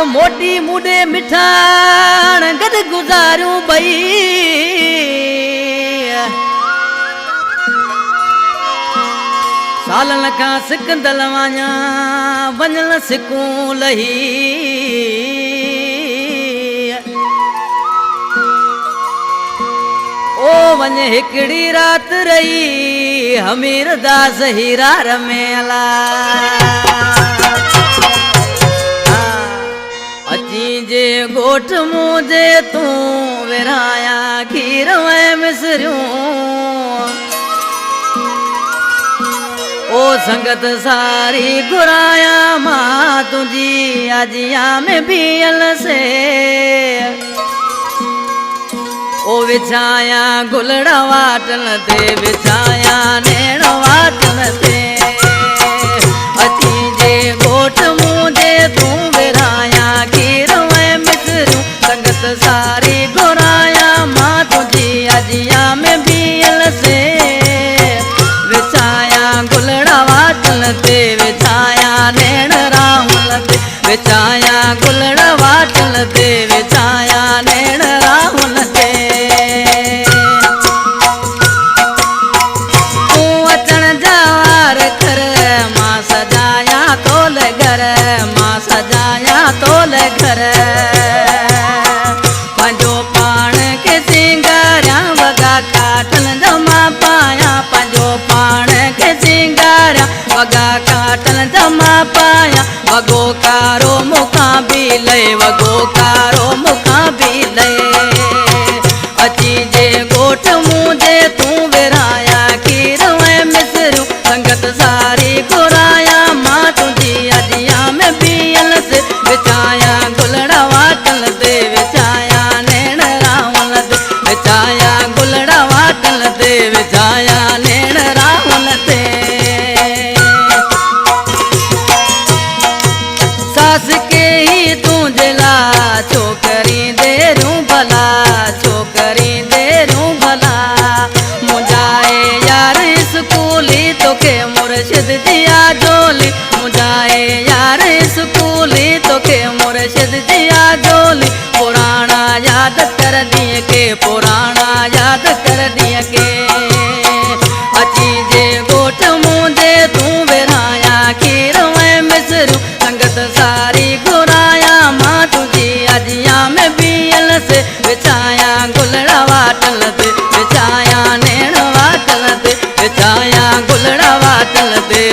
मोटी मुडे मिठाण गद गुजारूं बई सालन का सिकंदल वाया वञण सिकूं लही ओ वञ हिकड़ी रात रही हमीर दास हीरा रमेला अची जे गोठ मुझे तू विराया खीर में मिसरियूं ओ संगत सारी घुराया मां तुझी अजिया में बियल से ओ विछाया गुलड़ा वाटन ते विछाया नेण वाटन ते अची जे गोठ मुझे तू विराया खीर में मिसरियूं संगत सारी घुराया मां तुझी अजिया में बियल से विछाया गुलड़ा वाटन ते विछाया नेण राहुल ते विछाया गुलड़ा वाटन ते विछाया नेण राहुल ते तू अचण जवार कर मां सजाया तोल घर मां सजाया तोल घर पंहिंजो पाण खे सिंगारिया वॻा काटन जमा पाया पंहिंजो पाण खे सिंगारिया वॻा काटन जमा पाया वॻो कारो मुखां बि लहे वॻो कारो मुखां बि लहे अची जे गोठ मुझे तू विराया खीर में मिसरियूं संगत सारी घुराया मां तुझी अजिया में बियल से विछाया गुलड़ा वाटन ते विछाया नेण राहुल ते विछाया गुलड़ा वाटन ते विछाया नेण राहुल ते सास के ही तुझे ला छोकरी देरूं भला छोकरी देरूं भला मुझाए यार स्कूली तोखे मुर्शिद दिया जोली मुझाए यार स्कूली तोखे मुर्शिद दिया जोली पुराना याद कर दिए के पुराना याद कर दिए के अची जे गोठ मुझे तू विराया खीर में मिसरियूं संगत सारी घुराया मां तुझी अजिया में बियल से विछाया गुलड़ा वाटल ते विछाया नेण वाटल ते विछाया गुलड़ा वाटल ते